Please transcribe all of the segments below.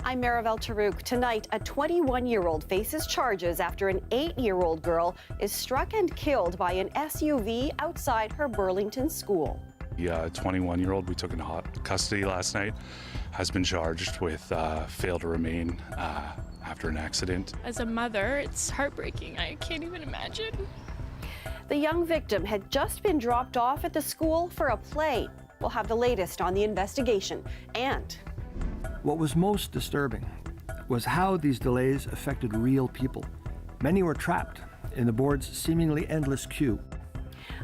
I'm Maribel Tarouk. Tonight, a 21-year-old faces charges after an 8-year-old girl is struck and killed by an SUV outside her Burlington school. The 21-year-old we took into custody last night has been charged with fail to remain after an accident. As a mother, it's heartbreaking. I can't even imagine. The young victim had just been dropped off at the school for a play. We'll have the latest on the investigation. And what was most disturbing was how these delays affected real people. Many were trapped in the board's seemingly endless queue.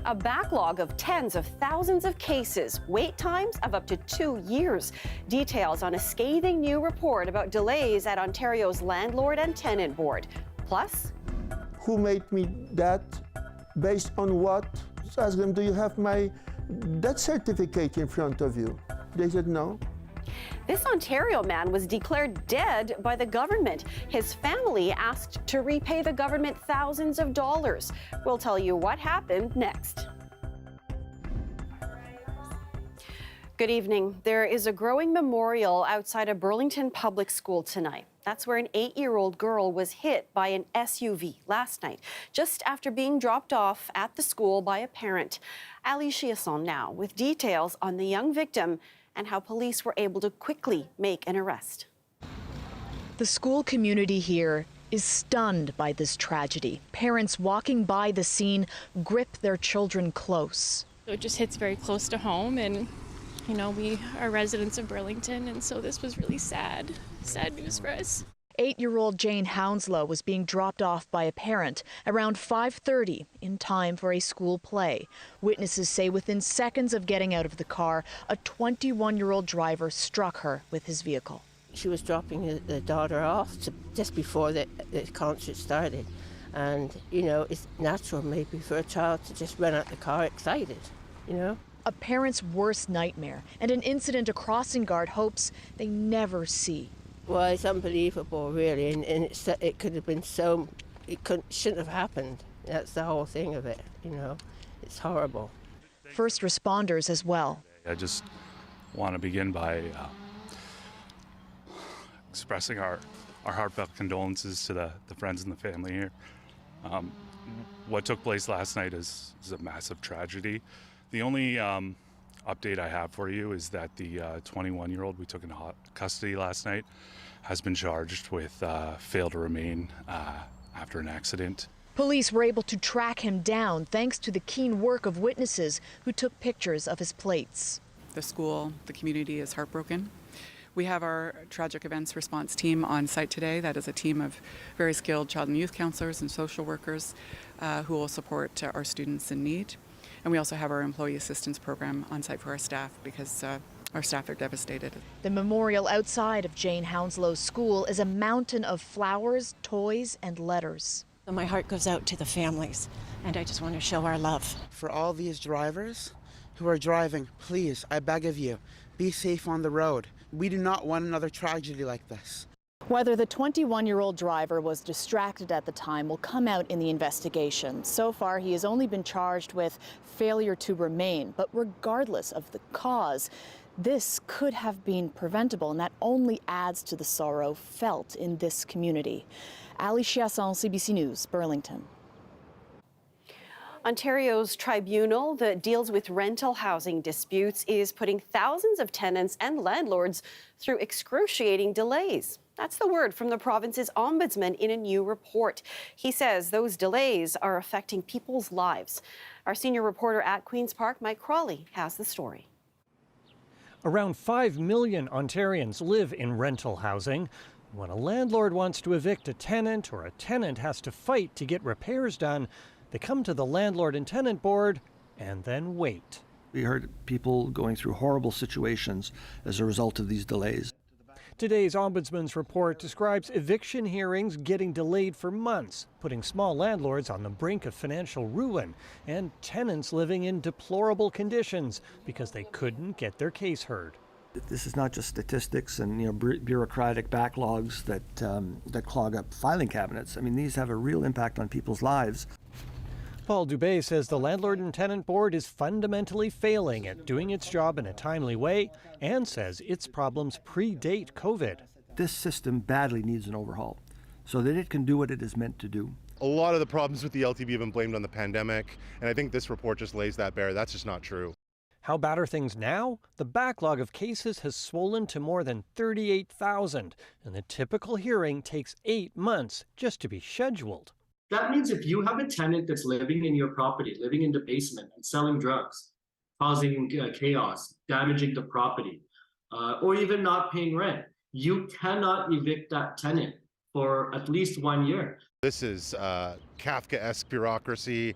a backlog of tens of thousands of cases, wait times of up to 2 years. Details on a scathing new report about delays at Ontario's Landlord and Tenant Board. Plus, who made me that? Based on what? So I asked them, do you have my death certificate in front of you? They said no. this Ontario man was declared dead by the government. His family asked to repay the government thousands of dollars. We'll tell you what happened next. Good evening. There is a growing memorial outside a Burlington public school tonight. That's where an 8-year-old girl was hit by an SUV last night, just after being dropped off at the school by a parent. Ali Chiasson now with details on the young victim and how police were able to quickly make an arrest. The school community here is stunned by this tragedy. Parents walking by the scene grip their children close. So it just hits very close to home, and you know, we are residents of Burlington, and so this was really sad news for us. 8-year-old Jane Hounslow was being dropped off by a parent around 5:30 in time for a school play. Witnesses say within seconds of getting out of the car, a 21-year-old driver struck her with his vehicle. She was dropping the daughter off just before the concert started. And, you know, it's natural maybe for a child to just run out the car excited, you know. A parent's worst nightmare, and an incident a crossing guard hopes they never see. Well, it's unbelievable, really, and it could have been so, shouldn't have happened. That's the whole thing of it, you know. It's horrible. First responders as well. I just want to begin by expressing our heartfelt condolences to the friends and the family here. What took place last night is a massive tragedy. The only update I have for you is that the 21-year-old we took into custody last night has been charged with fail to remain after an accident. Police were able to track him down thanks to the keen work of witnesses who took pictures of his plates. The school, the community is heartbroken. We have our tragic events response team on site today. That is a team of very skilled child and youth counselors and social workers who will support our students in need. And we also have our employee assistance program on site for our staff because our staff are devastated. The memorial outside of Jane Hounslow's school is a mountain of flowers, toys, and letters. My heart goes out to the families, and I just want to show our love. For all these drivers who are driving, please, I beg of you, be safe on the road. We do not want another tragedy like this. Whether the 21-year-old driver was distracted at the time will come out in the investigation. So far, he has only been charged with failure to remain. But regardless of the cause, this could have been preventable, and that only adds to the sorrow felt in this community. Ali Chiasson, CBC News, Burlington. Ontario's tribunal that deals with rental housing disputes is putting thousands of tenants and landlords through excruciating delays. That's the word from the province's ombudsman in a new report. He says those delays are affecting people's lives. Our senior reporter at Queen's Park, Mike Crawley, has the story. Around 5 million Ontarians live in rental housing. When a landlord wants to evict a tenant or a tenant has to fight to get repairs done, they come to the Landlord and Tenant Board and then wait. We heard people going through horrible situations as a result of these delays. Today's Ombudsman's report describes eviction hearings getting delayed for months, putting small landlords on the brink of financial ruin and tenants living in deplorable conditions because they couldn't get their case heard. This is not just statistics and bureaucratic backlogs that clog up filing cabinets. I mean, these have a real impact on people's lives. Paul Dubé says the Landlord and Tenant Board is fundamentally failing at doing its job in a timely way and says its problems predate COVID. This system badly needs an overhaul so that it can do what it is meant to do. A lot of the problems with the LTV have been blamed on the pandemic, and I think this report just lays that bare. That's just not true. How bad are things now? The backlog of cases has swollen to more than 38,000, and the typical hearing takes 8 months just to be scheduled. That means if you have a tenant that's living in your property, living in the basement and selling drugs, causing chaos, damaging the property, or even not paying rent, you cannot evict that tenant for at least 1 year. This is Kafkaesque bureaucracy,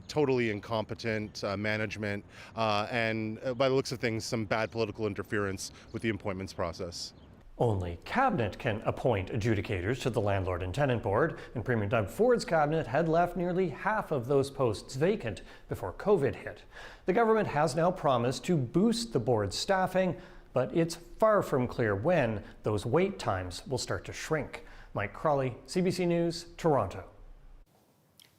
totally incompetent management, and by the looks of things, some bad political interference with the appointments process. Only Cabinet can appoint adjudicators to the Landlord and Tenant Board, and Premier Doug Ford's cabinet had left nearly half of those posts vacant before COVID hit. The government has now promised to boost the board's staffing, but it's far from clear when those wait times will start to shrink. Mike Crawley, CBC News, Toronto.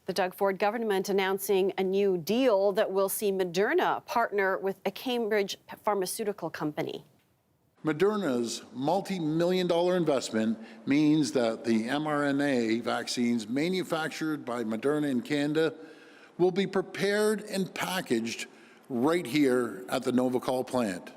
The Doug Ford government announcing a new deal that will see Moderna partner with a Cambridge pharmaceutical company. Moderna's multi-million-dollar investment means that the mRNA vaccines manufactured by Moderna in Canada will be prepared and packaged right here at the Novikol plant.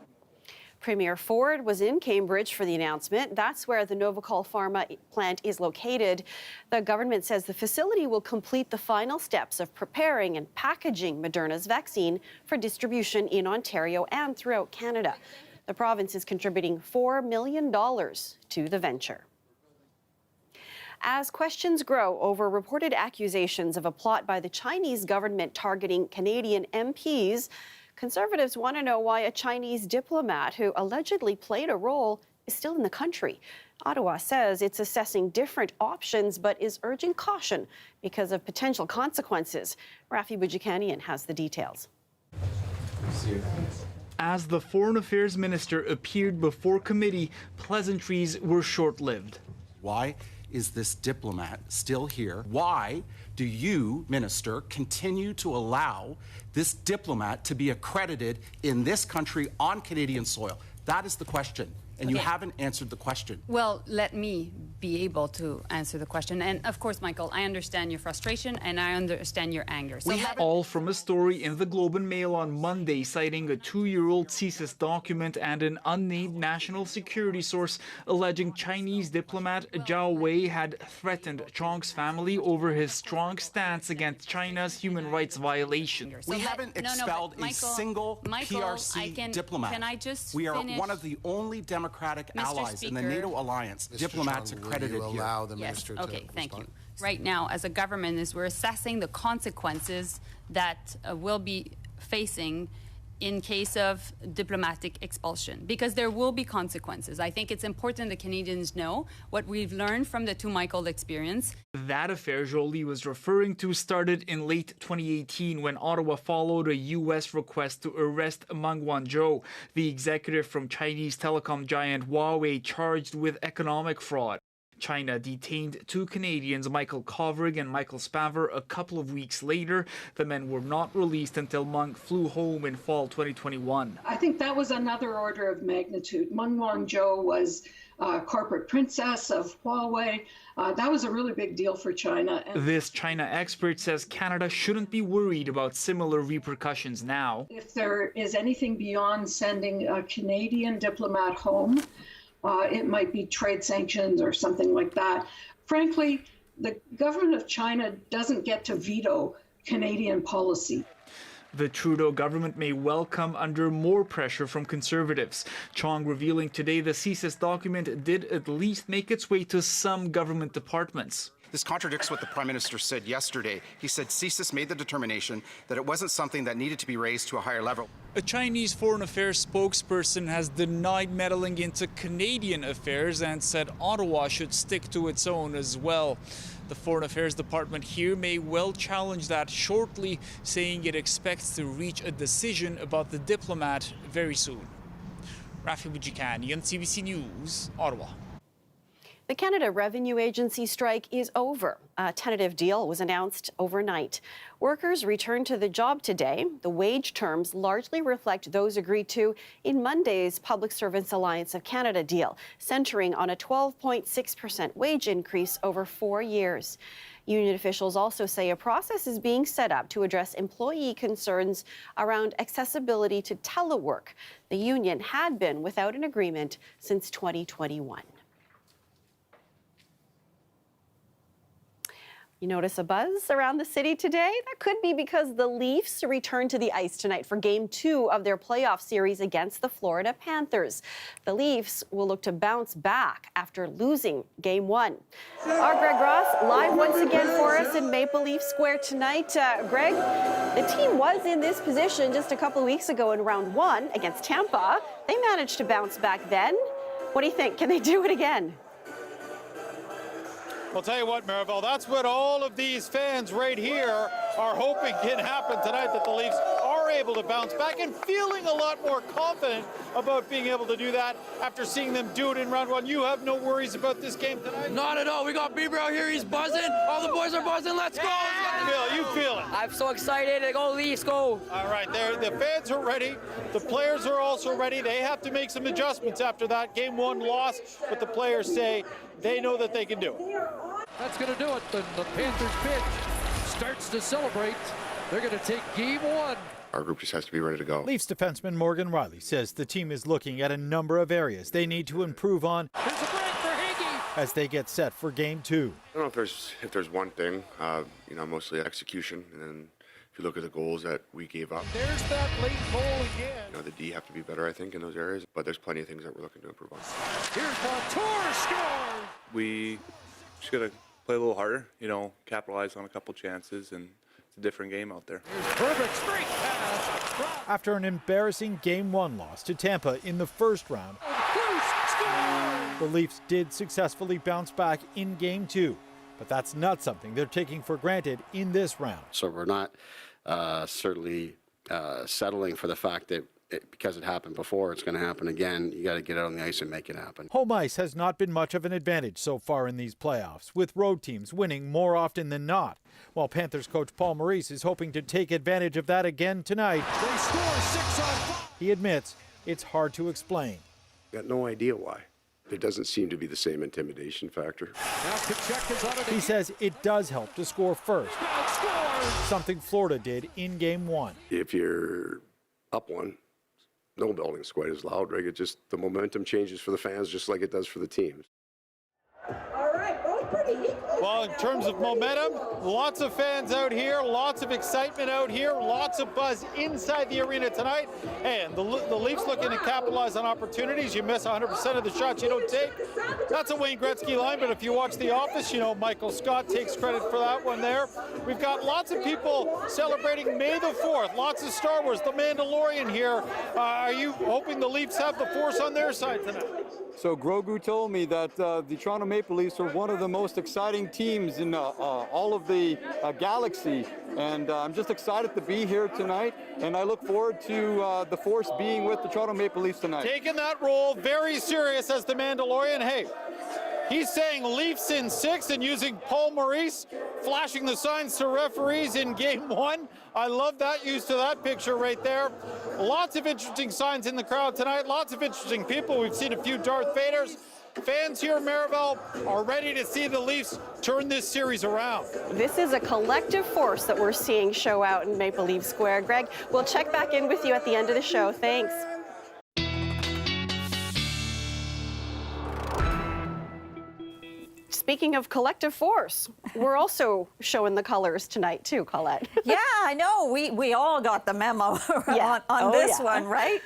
Premier Ford was in Cambridge for the announcement. That's where the Novikol Pharma plant is located. The government says the facility will complete the final steps of preparing and packaging Moderna's vaccine for distribution in Ontario and throughout Canada. The province is contributing $4 million to the venture. As questions grow over reported accusations of a plot by the Chinese government targeting Canadian MPs, Conservatives want to know why a Chinese diplomat who allegedly played a role is still in the country. Ottawa says it's assessing different options but is urging caution because of potential consequences. Rafi Boudjikanian has the details. As the Foreign Affairs Minister appeared before committee, pleasantries were short-lived. Why is this diplomat still here? Why do you, Minister, continue to allow this diplomat to be accredited in this country on Canadian soil? That is the question. And you haven't answered the question. Well, let me be able to answer the question. And of course, Michael, I understand your frustration and I understand your anger. So all from a story in the Globe and Mail on Monday citing a 2-year-old CSIS document and an unnamed national security source alleging Chinese diplomat Zhao Wei had threatened Chong's family over his strong stance against China's human rights violations. We haven't expelled a single PRC diplomat. Can I just We are finish? one of the only democratic allies in the NATO alliance. Mr. Diplomats Chung, accredited will you here. allow the minister to Okay, thank you. respond? Right now, as a government, is we're assessing the consequences that we'll be facing in case of diplomatic expulsion, because there will be consequences. I think it's important that Canadians know what we've learned from the 2 Michael experience. That affair Jolie was referring to started in late 2018 when Ottawa followed a U.S. request to arrest Meng Wanzhou, the executive from Chinese telecom giant Huawei, charged with economic fraud. China detained 2 Canadians, Michael Kovrig and Michael Spavor, a couple of weeks later. The men were not released until Meng flew home in fall 2021. I think that was another order of magnitude. Meng Wanzhou was corporate princess of Huawei. That was a really big deal for China. This China expert says Canada shouldn't be worried about similar repercussions now. If there is anything beyond sending a Canadian diplomat home, it might be trade sanctions or something like that. Frankly, the government of China doesn't get to veto Canadian policy. The Trudeau government may well come under more pressure from Conservatives. Chong revealing today the CSIS document did at least make its way to some government departments. This contradicts what the Prime Minister said yesterday. He said CSIS made the determination that it wasn't something that needed to be raised to a higher level. A Chinese Foreign Affairs spokesperson has denied meddling into Canadian affairs and said Ottawa should stick to its own as well. The Foreign Affairs Department here may well challenge that shortly, saying it expects to reach a decision about the diplomat very soon. Rafi Boudjikanian, CBC News, Ottawa. The Canada Revenue Agency strike is over. A tentative deal was announced overnight. Workers returned to the job today. The wage terms largely reflect those agreed to in Monday's Public Servants Alliance of Canada deal, centering on a 12.6% wage increase over 4 years. Union officials also say a process is being set up to address employee concerns around accessibility to telework. The union had been without an agreement since 2021. You notice a buzz around the city today? That could be because the Leafs return to the ice tonight for Game 2 of their playoff series against the Florida Panthers. The Leafs will look to bounce back after losing Game 1. Our Greg Ross live once again for us in Maple Leaf Square tonight. Greg, the team was in this position just a couple of weeks ago in round 1 against Tampa. They managed to bounce back then. What do you think? Can they do it again? I'll tell you what, Maribel, that's what all of these fans right here are hoping can happen tonight, that the Leafs are able to bounce back and feeling a lot more confident about being able to do that after seeing them do it in round 1. You have no worries about this game tonight? Not at all. We got Bieber out here. He's buzzing. All the boys are buzzing. Let's go. You feel it. I'm so excited. Go Leafs, go. All right, the fans are ready. The players are also ready. They have to make some adjustments after that Game 1 loss, but the players say they know that they can do it. That's going to do it. The Panthers pitch starts to celebrate. They're going to take Game 1. Our group just has to be ready to go. Leafs defenseman Morgan Riley says the team is looking at a number of areas they need to improve on as they get set for Game 2. I don't know if there's one thing, mostly execution. And then if you look at the goals that we gave up, there's that late goal again. The D have to be better, I think, in those areas. But there's plenty of things that we're looking to improve on. Here's Montour scores. We just got to play a little harder, capitalize on a couple chances, and it's a different game out there. Perfect straight pass. After an embarrassing Game 1 loss to Tampa in the first round, the Leafs did successfully bounce back in Game 2, but that's not something they're taking for granted in this round. So we're not certainly settling for the fact that because it happened before, it's going to happen again. You got to get out on the ice and make it happen. Home ice has not been much of an advantage so far in these playoffs, with road teams winning more often than not. While Panthers coach Paul Maurice is hoping to take advantage of that again tonight. They score 6 on 5. He admits it's hard to explain. Got no idea why. There doesn't seem to be the same intimidation factor. He says it does help to score first, something Florida did in Game 1. If you're up 1, no building's quite as loud, right? It just, the momentum changes for the fans just like it does for the teams. All right, both pretty equal. Well, in terms of momentum, lots of fans out here, lots of excitement out here, lots of buzz inside the arena tonight. And the Leafs looking to capitalize on opportunities. You miss 100% of the shots you don't take. That's a Wayne Gretzky line, but if you watch The Office, Michael Scott takes credit for that one there. We've got lots of people celebrating May the 4th, lots of Star Wars, The Mandalorian here. Are you hoping the Leafs have the Force on their side tonight? So Grogu told me that the Toronto Maple Leafs are one of the most exciting teams in all of the galaxy, and I'm just excited to be here tonight, and I look forward to the Force being with the Toronto Maple Leafs tonight. Taking that role very serious as the Mandalorian. Hey, he's saying Leafs in 6 and using Paul Maurice, flashing the signs to referees in Game 1. I love that use to that picture right there. Lots of interesting signs in the crowd tonight. Lots of interesting people. We've seen a few Darth Vaders. Fans here, Maribel, are ready to see the Leafs turn this series around. This is a collective force that we're seeing show out in Maple Leaf Square. Greg, we'll check back in with you at the end of the show. Thanks. Speaking of collective force, we're also showing the colors tonight too, Colette. Yeah, I know. We all got the memo on this one, right?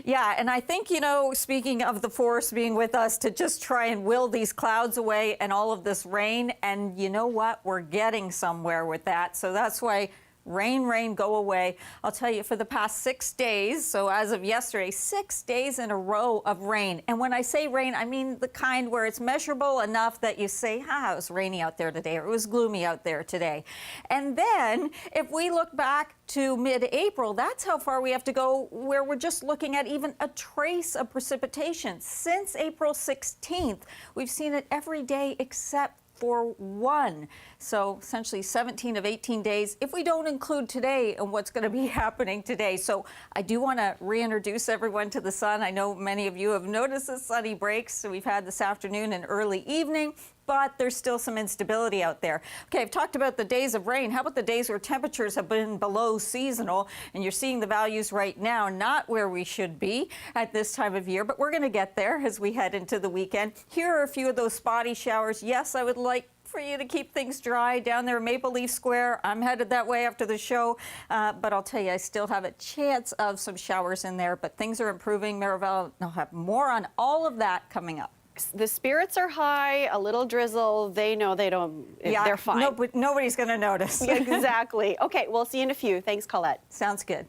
Yeah, and I think, speaking of the force being with us to just try and will these clouds away and all of this rain, and you know what? We're getting somewhere with that. So that's why Rain, rain, go away. I'll tell you, for the past 6 days, so as of yesterday, 6 days in a row of rain. And when I say rain, I mean the kind where it's measurable enough that you say, it was rainy out there today, or it was gloomy out there today. And then if we look back to mid-April, that's how far we have to go, where we're just looking at even a trace of precipitation. Since April 16th, we've seen it every day except for one. So essentially 17 of 18 days, if we don't include today and what's going to be happening today. So I do want to reintroduce everyone to the sun. I know many of you have noticed the sunny breaks we've had this afternoon and early evening, but there's still some instability out there. Okay, I've talked about the days of rain. How about the days where temperatures have been below seasonal? And you're seeing the values right now, not where we should be at this time of year, but we're going to get there as we head into the weekend. Here are a few of those spotty showers. Yes, I would like for you to keep things dry down there, Maple Leaf Square. I'm headed that way after the show, but I'll tell you, I still have a chance of some showers in there, but things are improving. Miraval, I'll have more on all of that coming up. The spirits are high, a little drizzle. They know they don't, they're fine. No, but nobody's going to notice. Exactly. Okay, we'll see you in a few. Thanks, Colette. Sounds good.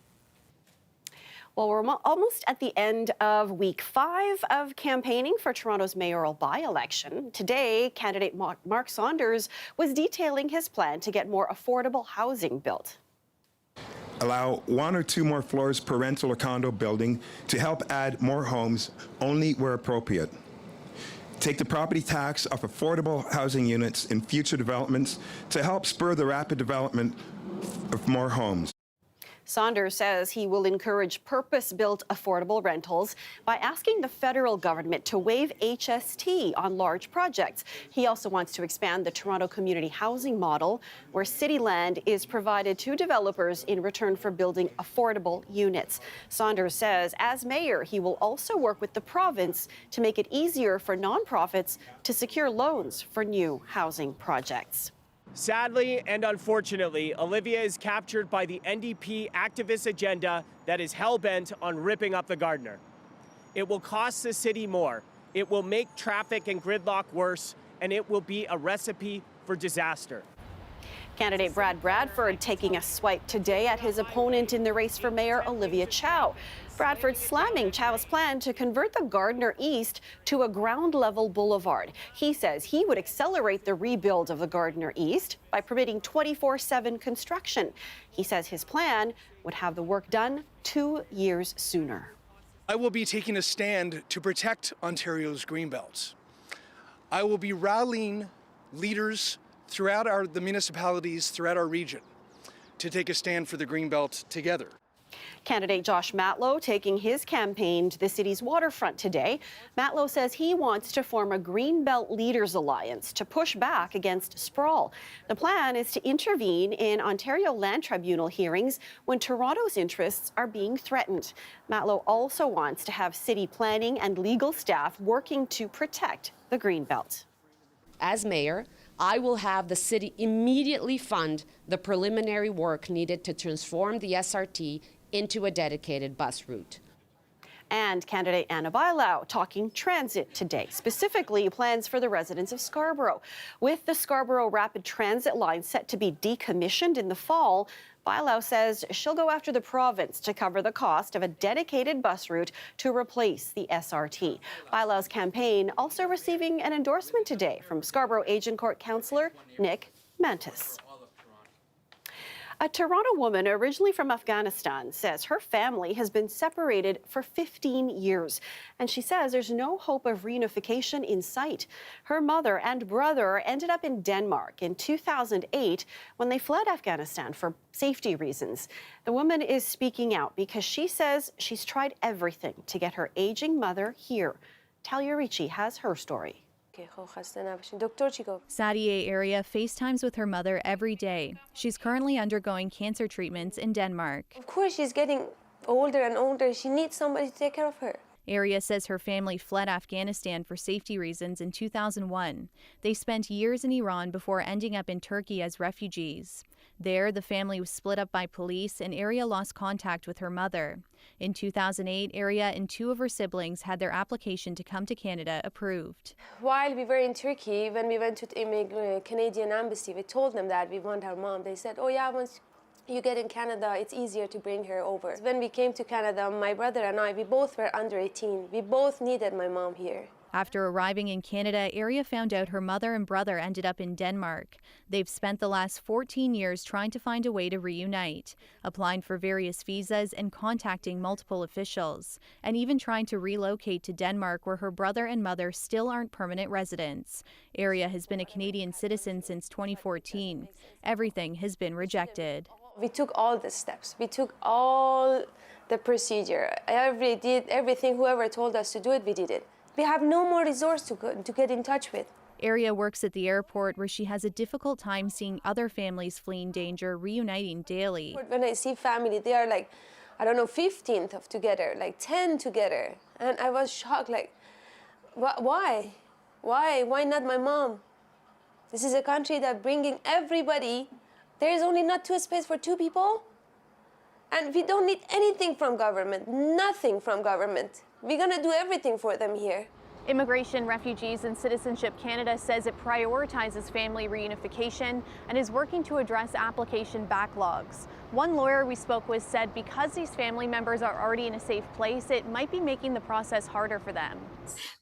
Well, we're almost at the end of week 5 of campaigning for Toronto's mayoral by-election. Today, candidate Mark Saunders was detailing his plan to get more affordable housing built. Allow 1 or 2 more floors per rental or condo building to help add more homes only where appropriate. Take the property tax off affordable housing units in future developments to help spur the rapid development of more homes. Saunders says he will encourage purpose-built affordable rentals by asking the federal government to waive HST on large projects. He also wants to expand the Toronto community housing model, where city land is provided to developers in return for building affordable units. Saunders says, as mayor, he will also work with the province to make it easier for nonprofits to secure loans for new housing projects. Sadly and unfortunately, Olivia is captured by the NDP activist agenda that is hell-bent on ripping up the Gardiner. It will cost the city more, it will make traffic and gridlock worse, and it will be a recipe for disaster. Candidate Brad Bradford taking a swipe today at his opponent in the race for mayor, Olivia Chow. Bradford slamming Chow's plan to convert the Gardiner East to a ground-level boulevard. He says he would accelerate the rebuild of the Gardiner East by permitting 24/7 construction. He says his plan would have the work done 2 years sooner. I will be taking a stand to protect Ontario's greenbelts. I will be rallying leaders throughout the municipalities throughout our region to take a stand for the greenbelt together. Candidate Josh Matlow taking his campaign to the city's waterfront today. Matlow says he wants to form a Greenbelt Leaders Alliance to push back against sprawl. The plan is to intervene in Ontario Land Tribunal hearings when Toronto's interests are being threatened. Matlow also wants to have city planning and legal staff working to protect the Greenbelt. As mayor, I will have the city immediately fund the preliminary work needed to transform the SRT into a dedicated bus route. And candidate Anna Bilau talking transit today, specifically plans for the residents of Scarborough. With the Scarborough Rapid Transit line set to be decommissioned in the fall, Bilau says she'll go after the province to cover the cost of a dedicated bus route to replace the SRT. Bilau's campaign also receiving an endorsement today from Scarborough Agincourt councillor Nick Mantis. A Toronto woman originally from Afghanistan says her family has been separated for 15 years, and she says there's no hope of reunification in sight. Her mother and brother ended up in Denmark in 2008 when they fled Afghanistan for safety reasons. The woman is speaking out because she says she's tried everything to get her aging mother here. Talia Ricci has her story. Sadia Area FaceTimes with her mother every day. She's currently undergoing cancer treatments in Denmark. Of course, she's getting older and older. She needs somebody to take care of her. Area says her family fled Afghanistan for safety reasons in 2001. They spent years in Iran before ending up in Turkey as refugees. There, the family was split up by police and Area lost contact with her mother. In 2008, Area and 2 of her siblings had their application to come to Canada approved. While we were in Turkey, when we went to the Canadian embassy, we told them that we want our mom. They said, oh yeah, once You get in Canada, it's easier to bring her over. When we came to Canada, my brother and I, we both were under 18. We both needed my mom here. After arriving in Canada, Aria found out her mother and brother ended up in Denmark. They've spent the last 14 years trying to find a way to reunite, applying for various visas and contacting multiple officials, and even trying to relocate to Denmark, where her brother and mother still aren't permanent residents. Aria has been a Canadian citizen since 2014. Everything has been rejected. We took all the steps. We took all the procedure. Did everything whoever told us to do it, we did it. We have no more resource to get in touch with. Aria works at the airport, where she has a difficult time seeing other families fleeing danger reuniting daily. When I see family, they are like, I don't know, 15 together, like 10 together. And I was shocked, like, why? Why not my mom? This is a country that bringing everybody. There is only not two space for two people. And we don't need anything from government, nothing from government. We're gonna do everything for them here. Immigration, Refugees and Citizenship Canada says it prioritizes family reunification and is working to address application backlogs. One lawyer we spoke with said because these family members are already in a safe place, it might be making the process harder for them.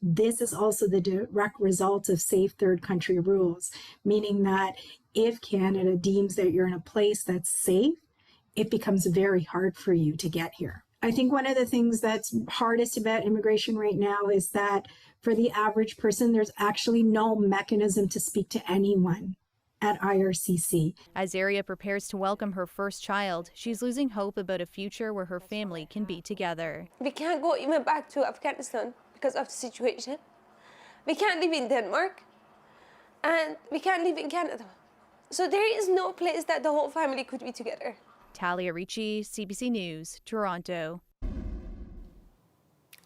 This is also the direct result of safe third country rules, meaning that if Canada deems that you're in a place that's safe, it becomes very hard for you to get here. I think one of the things that's hardest about immigration right now is that for the average person, there's actually no mechanism to speak to anyone at IRCC. As Aria prepares to welcome her first child, she's losing hope about a future where her family can be together. We can't go even back to Afghanistan because of the situation. We can't live in Denmark, and we can't live in Canada. So there is no place that the whole family could be together. Talia Ricci, CBC News, Toronto.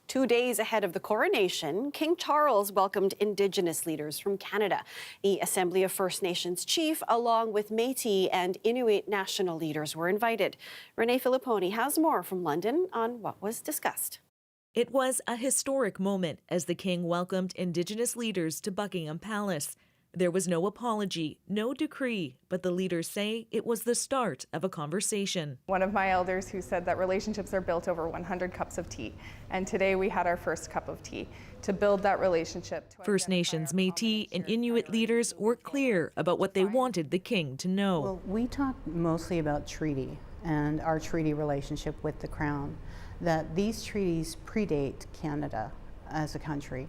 2 days ahead of the coronation, King Charles welcomed Indigenous leaders from Canada. The Assembly of First Nations chief, along with Métis and Inuit national leaders, were invited. Renee Filipponi has more from London on what was discussed. It was a historic moment as the King welcomed Indigenous leaders to Buckingham Palace. There was no apology, no decree, but the leaders say it was the start of a conversation. One of my elders who said that relationships are built over 100 cups of tea, and today we had our first cup of tea to build that relationship. First Nations, Métis, and Inuit leaders were clear about what they wanted the King to know. Well, we talked mostly about treaty and our treaty relationship with the Crown, that these treaties predate Canada as a country.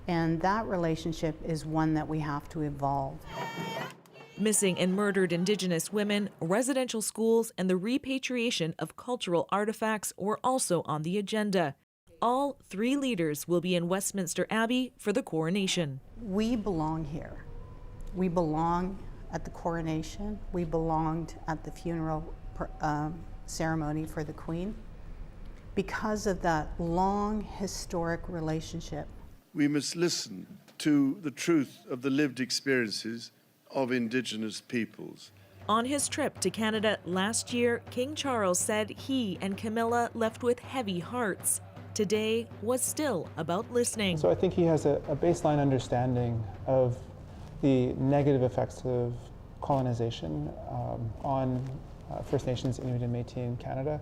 And that relationship is one that we have to evolve. Missing and murdered Indigenous women, residential schools, and the repatriation of cultural artifacts were also on the agenda. All three leaders will be in Westminster Abbey for the coronation. We belong here. We belong at the coronation. We belonged at the funeral ceremony for the Queen because of that long historic relationship. We must listen to the truth of the lived experiences of Indigenous peoples. On his trip to Canada last year, King Charles said he and Camilla left with heavy hearts. Today was still about listening. So I think he has a baseline understanding of the negative effects of colonization on First Nations, Inuit, and Métis in Canada.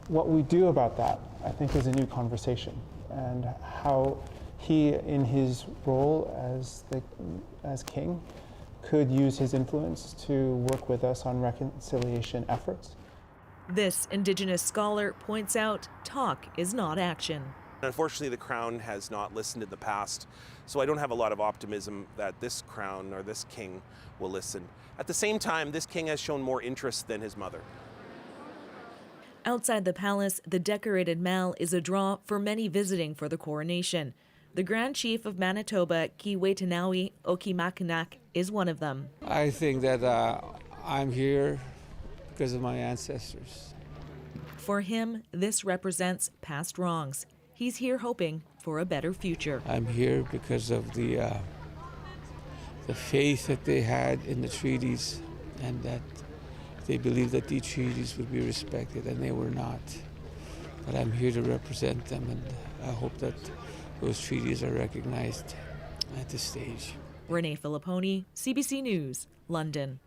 What we do about that, I think, is a new conversation, and how he, in his role as king, could use his influence to work with us on reconciliation efforts. This Indigenous scholar points out talk is not action. Unfortunately, the Crown has not listened in the past, so I don't have a lot of optimism that this Crown or this king will listen. At the same time, this king has shown more interest than his mother. Outside the palace, the decorated mall is a draw for many visiting for the coronation. The Grand Chief of Manitoba, Kiwetinawi Okimakanak, is one of them. I think that I'm here because of my ancestors. For him, this represents past wrongs. He's here hoping for a better future. I'm here because of the faith that they had in the treaties, and that they believed that these treaties would be respected, and they were not. But I'm here to represent them, and I hope that those treaties are recognized at this stage. Renee Filipponi, CBC News, London.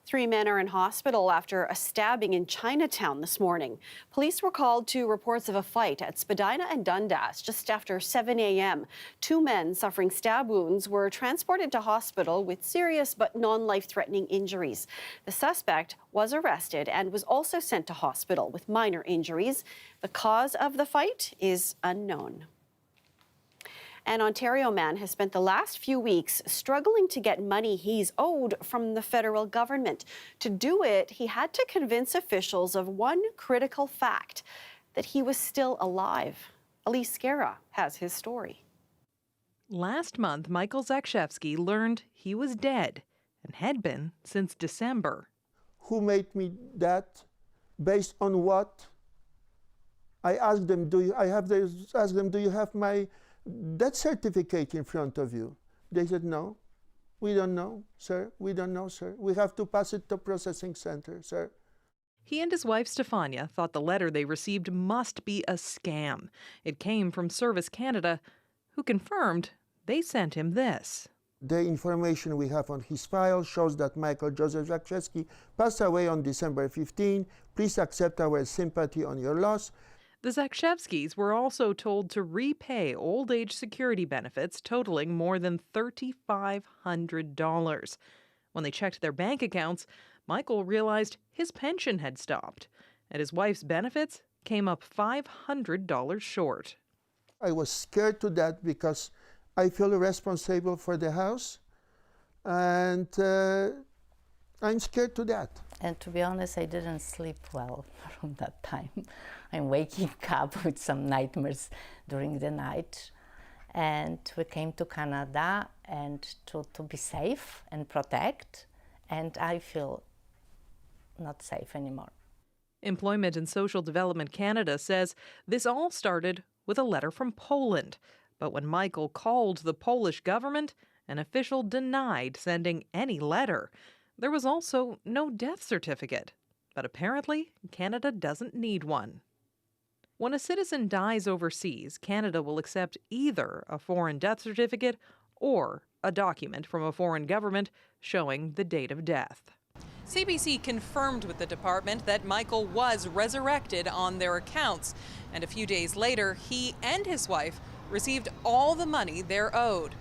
3 men are in hospital after a stabbing in Chinatown this morning. Police were called to reports of a fight at Spadina and Dundas just after 7 a.m. 2 men suffering stab wounds were transported to hospital with serious but non-life-threatening injuries. The suspect was arrested and was also sent to hospital with minor injuries. The cause of the fight is unknown. An Ontario man has spent the last few weeks struggling to get money he's owed from the federal government. To do it, he had to convince officials of one critical fact, that he was still alive. Elise Guerra has his story. Last month, Michael Zakshevsky learned he was dead and had been since December. Who made me that? Based on what? I asked them, do you have my death certificate in front of you? They said, no, we don't know, sir. We don't know, sir. We have to pass it to processing center, sir. He and his wife, Stefania, thought the letter they received must be a scam. It came from Service Canada, who confirmed they sent him this. The information we have on his file shows that Michael Joseph Zakshevsky passed away on December 15. Please accept our sympathy on your loss. The Zakshevskys were also told to repay old age security benefits totaling more than $3,500. When they checked their bank accounts, Michael realized his pension had stopped, and his wife's benefits came up $500 short. I was scared to death because I feel responsible for the house, and I'm scared to death. And to be honest, I didn't sleep well from that time. I'm waking up with some nightmares during the night. And we came to Canada and to be safe and protect, and I feel not safe anymore. Employment and Social Development Canada says this all started with a letter from Poland. But when Michael called the Polish government, an official denied sending any letter. There was also no death certificate. But apparently, Canada doesn't need one. When a citizen dies overseas, Canada will accept either a foreign death certificate or a document from a foreign government showing the date of death. CBC confirmed with the department that Michael was resurrected on their accounts, and a few days later, he and his wife received all the money they're owed.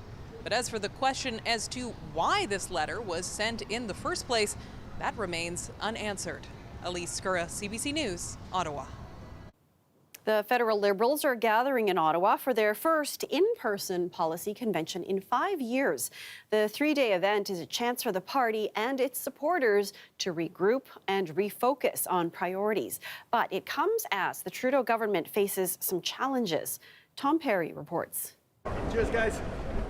But as for the question as to why this letter was sent in the first place, that remains unanswered. Elise Guerra, CBC News, Ottawa. The federal Liberals are gathering in Ottawa for their first in-person policy convention in 5 years. The 3-day event is a chance for the party and its supporters to regroup and refocus on priorities. But it comes as the Trudeau government faces some challenges. Tom Perry reports. Cheers, guys.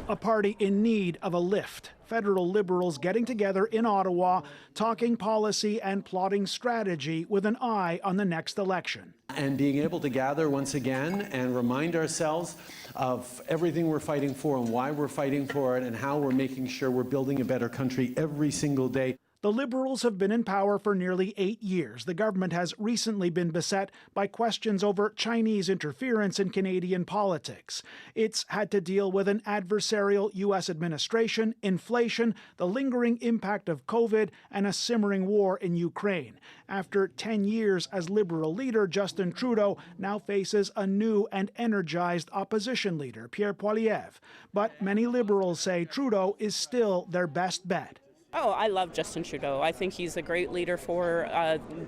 A party in need of a lift. Federal Liberals getting together in Ottawa, talking policy and plotting strategy with an eye on the next election. And being able to gather once again and remind ourselves of everything we're fighting for and why we're fighting for it and how we're making sure we're building a better country every single day. The Liberals have been in power for nearly 8 years. The government has recently been beset by questions over Chinese interference in Canadian politics. It's had to deal with an adversarial U.S. administration, inflation, the lingering impact of COVID, and a simmering war in Ukraine. After 10 years as Liberal leader, Justin Trudeau now faces a new and energized opposition leader, Pierre Poilievre. But many Liberals say Trudeau is still their best bet. Oh, I love Justin Trudeau. I think he's a great leader for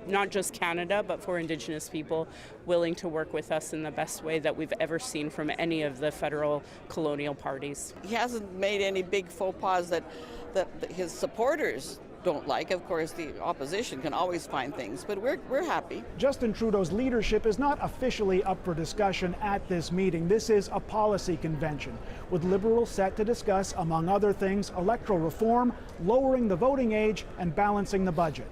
not just Canada, but for Indigenous people, willing to work with us in the best way that we've ever seen from any of the federal colonial parties. He hasn't made any big faux pas that his supporters don't like. Of course, the opposition can always find things, but we're happy. Justin Trudeau's leadership is not officially up for discussion at this meeting. This is a policy convention, with Liberals set to discuss, among other things, electoral reform, lowering the voting age, and balancing the budget.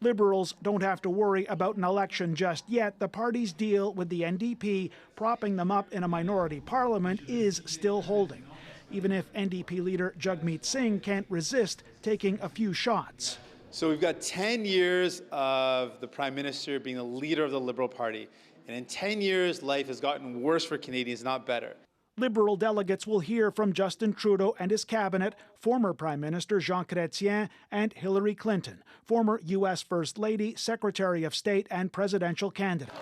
Liberals don't have to worry about an election just yet. The party's deal with the NDP, propping them up in a minority parliament, is still holding, even if NDP leader Jagmeet Singh can't resist taking a few shots. So we've got 10 years of the Prime Minister being the leader of the Liberal Party. And in 10 years, life has gotten worse for Canadians, not better. Liberal delegates will hear from Justin Trudeau and his cabinet, former Prime Minister Jean Chrétien, and Hillary Clinton, former U.S. First Lady, Secretary of State, and presidential candidate.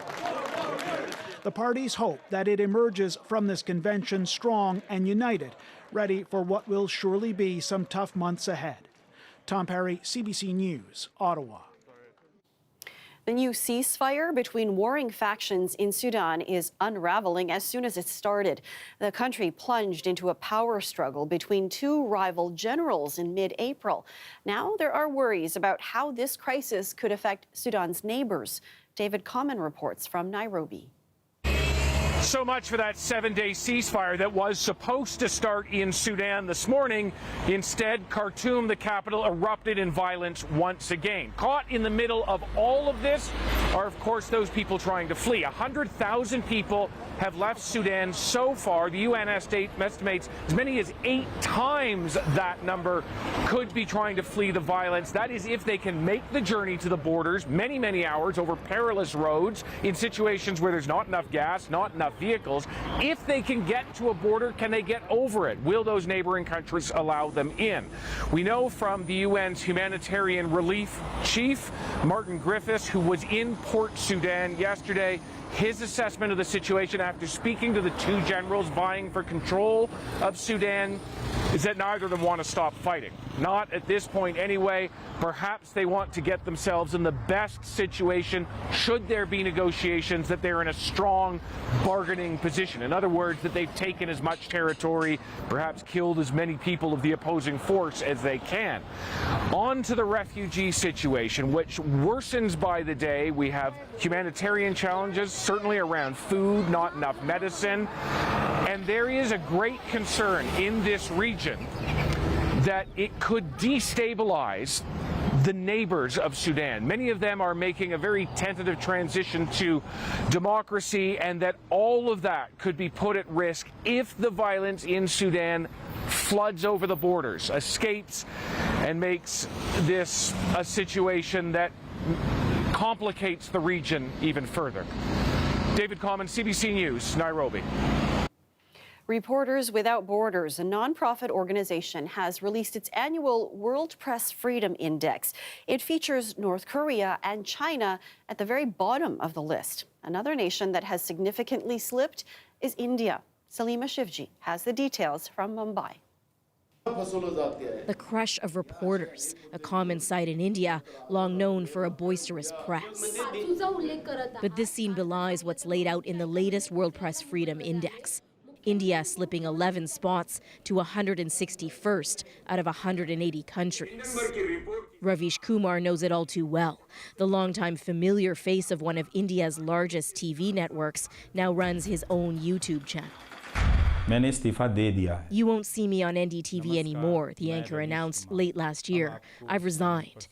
The parties hope that it emerges from this convention strong and united, ready for what will surely be some tough months ahead. Tom Perry, CBC News, Ottawa. The new ceasefire between warring factions in Sudan is unraveling as soon as it started. The country plunged into a power struggle between two rival generals in mid-April. Now there are worries about how this crisis could affect Sudan's neighbors. David Common reports from Nairobi. So much for that 7-day ceasefire that was supposed to start in Sudan this morning. Instead, Khartoum, the capital, erupted in violence once again. Caught in the middle of all of this are, of course, those people trying to flee. 100,000 people have left Sudan so far. The UN estimates as many as 8 times that number could be trying to flee the violence. That is if they can make the journey to the borders, many, many hours over perilous roads in situations where there's not enough gas, not enough vehicles. If they can get to a border, can they get over it? Will those neighboring countries allow them in? We know from the UN's humanitarian relief chief, Martin Griffiths, who was in Port Sudan yesterday, his assessment of the situation after speaking to the two generals vying for control of Sudan is that neither of them want to stop fighting. Not at this point anyway. Perhaps they want to get themselves in the best situation, should there be negotiations, that they're in a strong bargaining position. In other words, that they've taken as much territory, perhaps killed as many people of the opposing force as they can. On to the refugee situation, which worsens by the day. We have humanitarian challenges, certainly around food, not enough medicine. And there is a great concern in this region that it could destabilize the neighbors of Sudan. Many of them are making a very tentative transition to democracy, and that all of that could be put at risk if the violence in Sudan floods over the borders, escapes, and makes this a situation that complicates the region even further. David Common, CBC News, Nairobi. Reporters Without Borders, a nonprofit organization, has released its annual World Press Freedom Index. It features North Korea and China at the very bottom of the list. Another nation that has significantly slipped is India. Salima Shivji has the details from Mumbai. The crush of reporters, a common sight in India, long known for a boisterous press. But this scene belies what's laid out in the latest World Press Freedom Index. India slipping 11 spots to 161st out of 180 countries. Ravish Kumar knows it all too well. The longtime familiar face of one of India's largest TV networks now runs his own YouTube channel. You won't see me on NDTV anymore, the anchor announced late last year. I've resigned.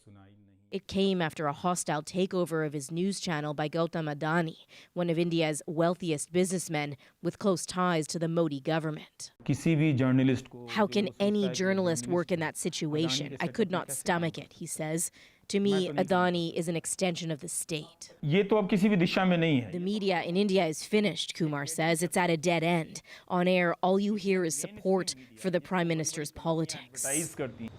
It came after a hostile takeover of his news channel by Gautam Adani, one of India's wealthiest businessmen with close ties to the Modi government. How can any journalist work in that situation? I could not stomach it, he says. To me, Adani is an extension of the state. The media in India is finished, Kumar says. It's at a dead end. On air, all you hear is support for the Prime Minister's politics.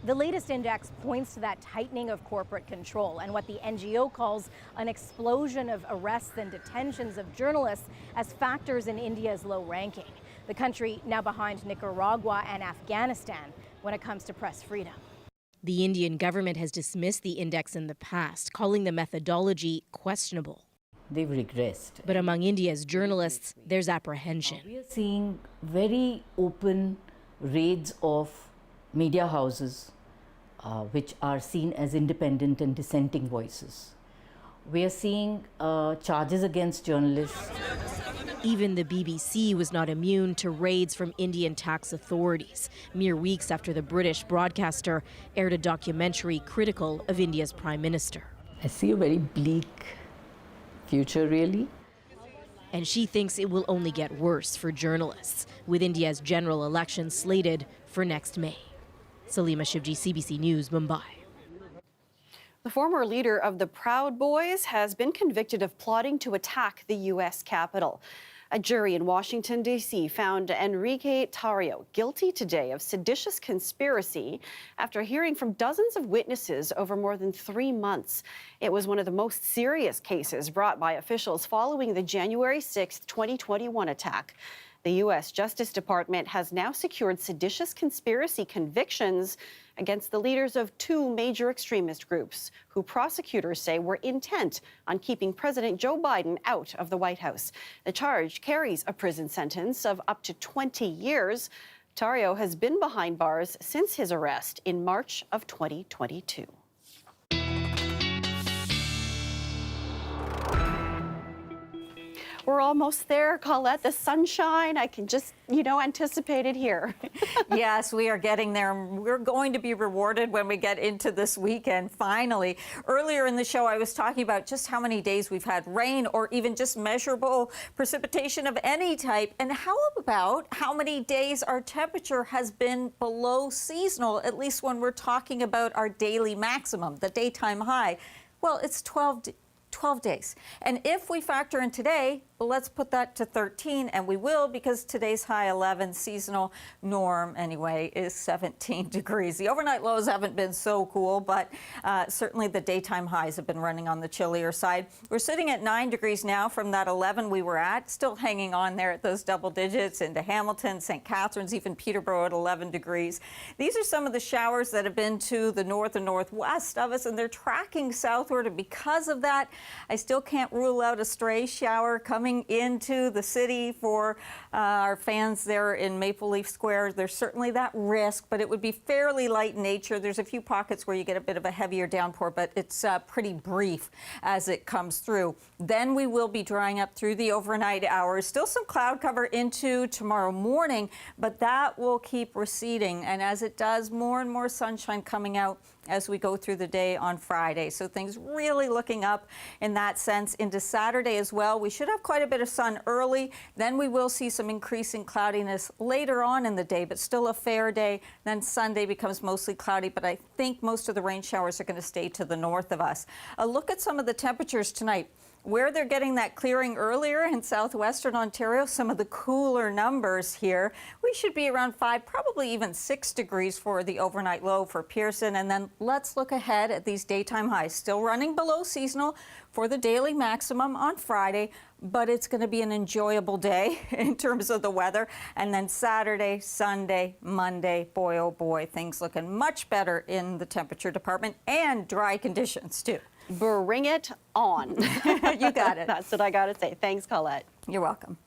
The latest index points to that tightening of corporate control and what the NGO calls an explosion of arrests and detentions of journalists as factors in India's low ranking. The country now behind Nicaragua and Afghanistan when it comes to press freedom. The Indian government has dismissed the index in the past, calling the methodology questionable. They've regressed. But among India's journalists, there's apprehension. We are seeing very open raids of media houses, which are seen as independent and dissenting voices. We are seeing charges against journalists. Even the BBC was not immune to raids from Indian tax authorities, mere weeks after the British broadcaster aired a documentary critical of India's Prime Minister. I see a very bleak future, really. And she thinks it will only get worse for journalists, with India's general election slated for next May. Salima Shivji, CBC News, Mumbai. The former leader of the Proud Boys has been convicted of plotting to attack the U.S. Capitol. A jury in Washington, D.C. found Enrique Tarrio guilty today of seditious conspiracy after hearing from dozens of witnesses over more than 3 months. It was one of the most serious cases brought by officials following the January 6, 2021 attack. The U.S. Justice Department has now secured seditious conspiracy convictions against the leaders of 2 major extremist groups, who prosecutors say were intent on keeping President Joe Biden out of the White House. The charge carries a prison sentence of up to 20 years. Tarrio has been behind bars since his arrest in March of 2022. We're almost there, Colette. The sunshine, I can just, anticipate it here. Yes, we are getting there. We're going to be rewarded when we get into this weekend, finally. Earlier in the show, I was talking about just how many days we've had rain or even just measurable precipitation of any type. And how about how many days our temperature has been below seasonal, at least when we're talking about our daily maximum, the daytime high? Well, it's 12 days. And if we factor in today, well, let's put that to 13, and we will, because today's high 11, seasonal norm anyway, is 17 degrees. The overnight lows haven't been so cool, but certainly the daytime highs have been running on the chillier side. We're sitting at 9 degrees now from that 11 we were at, still hanging on there at those double digits into Hamilton, St. Catharines, even Peterborough at 11 degrees. These are some of the showers that have been to the north and northwest of us, and they're tracking southward, and because of that, I still can't rule out a stray shower coming into the city for our fans there in Maple Leaf Square. There's certainly that risk, but it would be fairly light in nature. There's a few pockets where you get a bit of a heavier downpour, but it's pretty brief as it comes through. Then we will be drying up through the overnight hours. Still some cloud cover into tomorrow morning, but that will keep receding. And as it does, more and more sunshine coming out as we go through the day on Friday. So things really looking up in that sense. Into Saturday as well, we should have quite a bit of sun early. Then we will see some increasing cloudiness later on in the day, but still a fair day. Then Sunday becomes mostly cloudy, but I think most of the rain showers are going to stay to the north of us. A look at some of the temperatures tonight. Where they're getting that clearing earlier in southwestern Ontario, some of the cooler numbers here, we should be around 5, probably even 6 degrees for the overnight low for Pearson. And then let's look ahead at these daytime highs. Still running below seasonal for the daily maximum on Friday, but it's going to be an enjoyable day in terms of the weather. And then Saturday, Sunday, Monday, boy, oh boy, things looking much better in the temperature department, and dry conditions too. Bring it on. You got it. That's what I got to say. Thanks, Colette. You're welcome.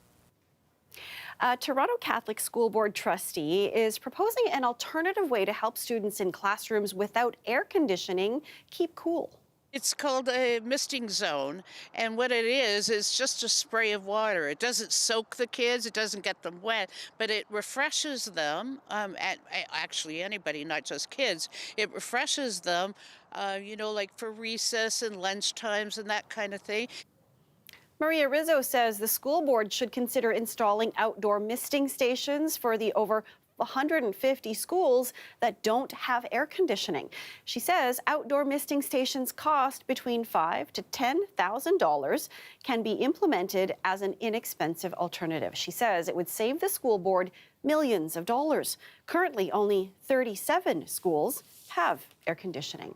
A Toronto Catholic School Board trustee is proposing an alternative way to help students in classrooms without air conditioning keep cool. It's called a misting zone, and what it is just a spray of water. It doesn't soak the kids, it doesn't get them wet, but it refreshes them, actually anybody, not just kids. It refreshes them, like for recess and lunch times and that kind of thing. Maria Rizzo says the school board should consider installing outdoor misting stations for the over 150 schools that don't have air conditioning. She says outdoor misting stations cost between $5,000 to $10,000, can be implemented as an inexpensive alternative. She says it would save the school board millions of dollars. Currently, only 37 schools have air conditioning.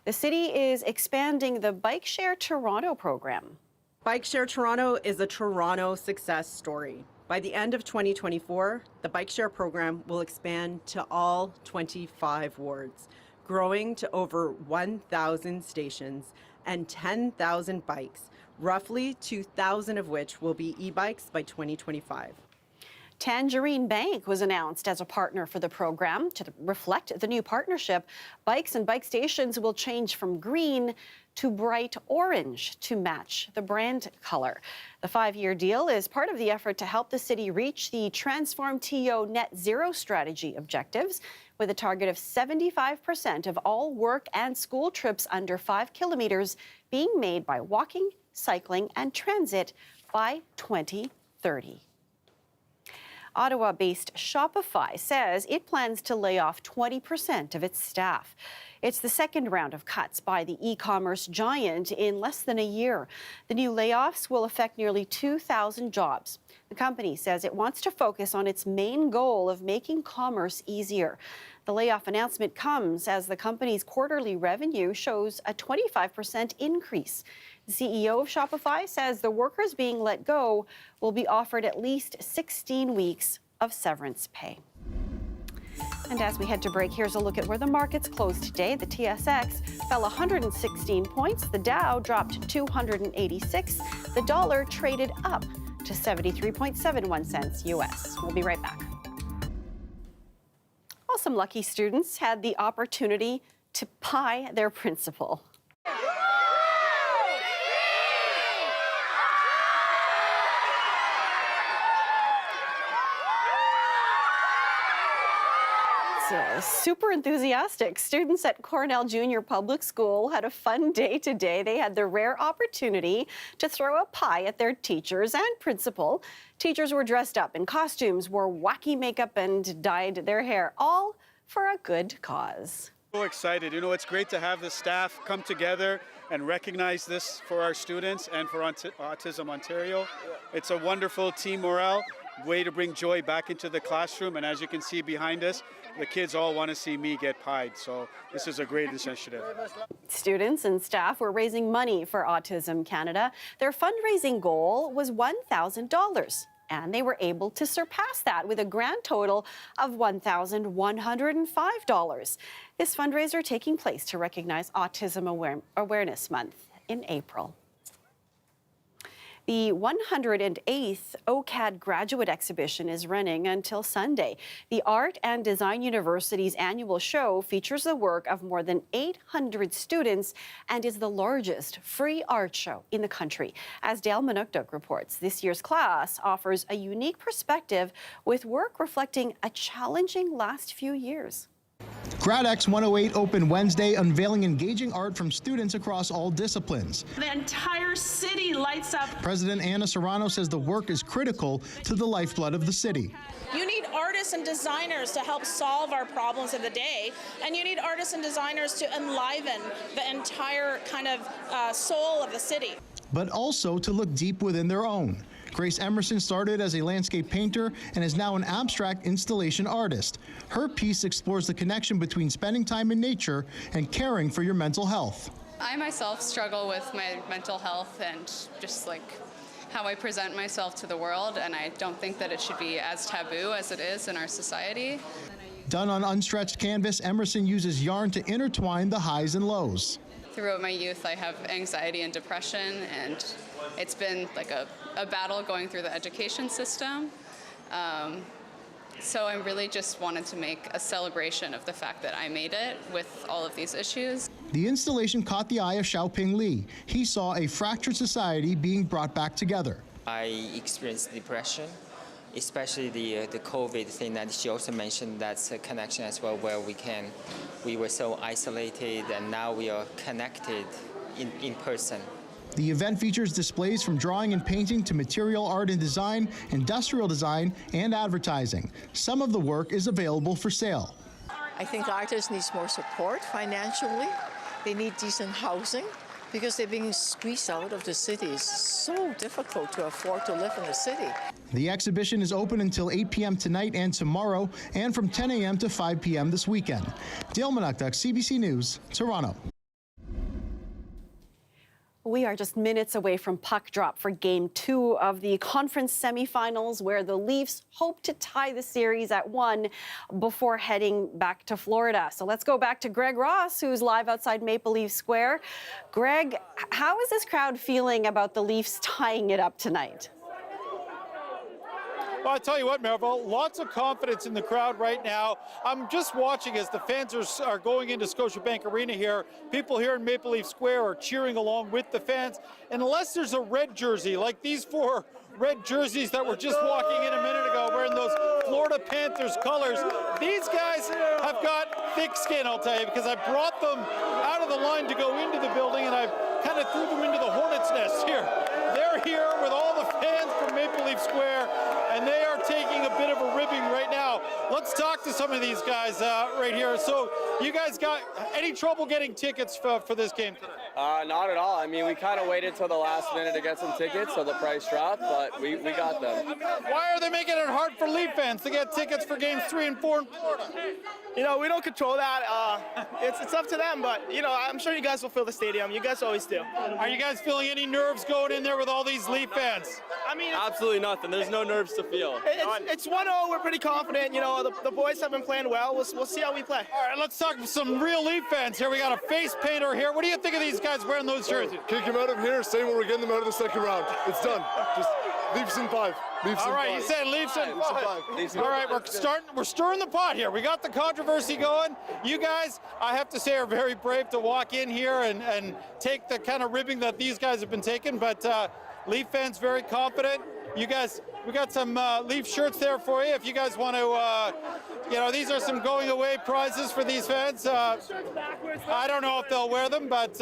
The city is expanding the Bike Share Toronto program. Bike Share Toronto is a Toronto success story. By the end of 2024, the Bike Share program will expand to all 25 wards, growing to over 1,000 stations and 10,000 bikes, roughly 2,000 of which will be e-bikes by 2025. Tangerine Bank was announced as a partner for the program. To reflect the new partnership, bikes and bike stations will change from green to bright orange to match the brand color. The 5-year deal is part of the effort to help the city reach the Transform TO Net Zero strategy objectives, with a target of 75% of all work and school trips under 5 kilometers being made by walking, cycling, and transit by 2030. Ottawa-based Shopify says it plans to lay off 20% of its staff. It's the second round of cuts by the e-commerce giant in less than a year. The new layoffs will affect nearly 2,000 jobs. The company says it wants to focus on its main goal of making commerce easier. The layoff announcement comes as the company's quarterly revenue shows a 25% increase. The CEO of Shopify says the workers being let go will be offered at least 16 weeks of severance pay. And as we head to break, here's a look at where the markets closed today. The TSX fell 116 points. The Dow dropped 286. The dollar traded up to 73.71 cents US. We'll be right back. Well, some lucky students had the opportunity to pie their principal. Super enthusiastic. Students at Cornell Junior Public School had a fun day today. They had the rare opportunity to throw a pie at their teachers and principal. Teachers were dressed up in costumes, wore wacky makeup, and dyed their hair, all for a good cause. So excited. You know, it's great to have the staff come together and recognize this for our students and for Autism Ontario. It's a wonderful team morale, way to bring joy back into the classroom. And as you can see behind us, the kids all want to see me get pied, so this is a great initiative. Students and staff were raising money for Autism Canada. Their fundraising goal was $1,000, and they were able to surpass that with a grand total of $1,105. This fundraiser taking place to recognize Autism Awareness Month in April. The 108th OCAD graduate exhibition is running until Sunday. The Art and Design University's annual show features the work of more than 800 students and is the largest free art show in the country. As Dale Manukduk reports, this year's class offers a unique perspective with work reflecting a challenging last few years. GradX 108 opened Wednesday, unveiling engaging art from students across all disciplines. The entire city lights up. President Anna Serrano says the work is critical to the lifeblood of the city. You need artists and designers to help solve our problems of the day, and you need artists and designers to enliven the entire kind of soul of the city. But also to look deep within their own. Grace Emerson started as a landscape painter and is now an abstract installation artist. Her piece explores the connection between spending time in nature and caring for your mental health. I myself struggle with my mental health and just like how I present myself to the world, and I don't think that it should be as taboo as it is in our society. Done on unstretched canvas, Emerson uses yarn to intertwine the highs and lows. Throughout my youth, I have anxiety and depression, and it's been like a battle going through the education system. So I really just wanted to make a celebration of the fact that I made it with all of these issues. The installation caught the eye of Xiaoping Li. He saw a fractured society being brought back together. I experienced depression, especially the COVID thing that she also mentioned. That's a connection as well, where we were so isolated and now we are connected in person. The event features displays from drawing and painting to material art and design, industrial design, and advertising. Some of the work is available for sale. I think artists need more support financially. They need decent housing because they're being squeezed out of the city. It's so difficult to afford to live in the city. The exhibition is open until 8 p.m. tonight and tomorrow, and from 10 a.m. to 5 p.m. this weekend. Dale Manukduk, CBC News, Toronto. We are just minutes away from puck drop for Game 2 of the conference semifinals, where the Leafs hope to tie the series at 1 before heading back to Florida. So let's go back to Greg Ross, who's live outside Maple Leaf Square. Greg, how is this crowd feeling about the Leafs tying it up tonight? Well, I'll tell you what, Marvel, lots of confidence in the crowd right now. I'm just watching as the fans are going into Scotiabank Arena here. People here in Maple Leaf Square are cheering along with the fans. And unless there's a red jersey like these four red jerseys that were just walking in a minute ago wearing those Florida Panthers colors. These guys have got thick skin, I'll tell you, because I brought them out of the line to go into the building, and I kind of threw them into the hornet's nest here. They're here with all the fans from Maple Leaf Square, and they are taking a bit of a ribbing right now. Let's talk to some of these guys right here. So you guys got any trouble getting tickets for this game today? Not at all. I mean, we kind of waited till the last minute to get some tickets, so the price dropped, but we got them. Why are they making it hard for Leaf fans to get tickets for games 3 and 4 in Florida? You know, we don't control that. It's up to them, but, you know, I'm sure you guys will fill the stadium. You guys always do. Are you guys feeling any nerves going in there with all these Leaf fans? I mean, absolutely nothing. There's no nerves to feel. It's 1-0. We're pretty confident. You know, the boys have been playing well. We'll see how we play. All right, let's talk to some real Leaf fans here. We got a face painter here. What do you think of these guys wearing those jerseys? Kick him out of here. Say when we're getting them out of the second round. It's done. Just Leafs in 5. All right, you said Leafs in 5. All right, we're stirring the pot here. We got the controversy going. You guys, I have to say, are very brave to walk in here and take the kind of ribbing that these guys have been taking. But Leaf fans very confident. You guys, we got some Leaf shirts there for you. If you guys want to, you know, these are some going away prizes for these fans. I don't know if they'll wear them, but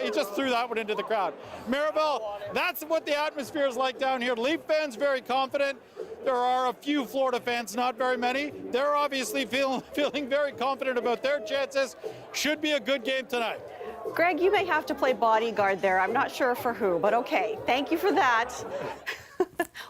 he just threw that one into the crowd. Maribel, that's what the atmosphere is like down here. Leaf fans very confident. There are a few Florida fans, not very many. They're obviously feeling very confident about their chances. Should be a good game tonight. Greg, you may have to play bodyguard there. I'm not sure for who, but okay. Thank you for that.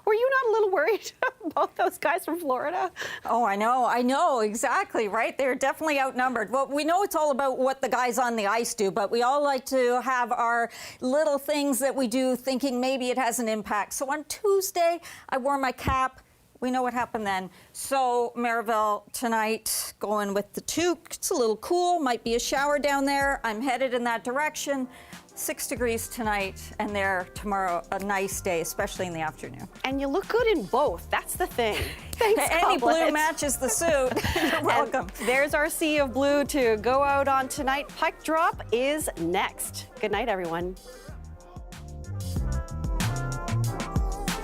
Were you not a little worried about those guys from Florida? Oh, I know, exactly, right? They're definitely outnumbered. Well, we know it's all about what the guys on the ice do, but we all like to have our little things that we do thinking maybe it has an impact. So on Tuesday, I wore my cap. We know what happened then. So, Maribel, tonight, going with the toque. It's a little cool, might be a shower down there. I'm headed in that direction. 6 degrees tonight, and there tomorrow, a nice day, especially in the afternoon. And you look good in both. That's the thing. Thanks, Any Goblet. blue matches the suit. You're welcome. And there's our sea of blue to go out on tonight. Puck drop is next. Good night, everyone.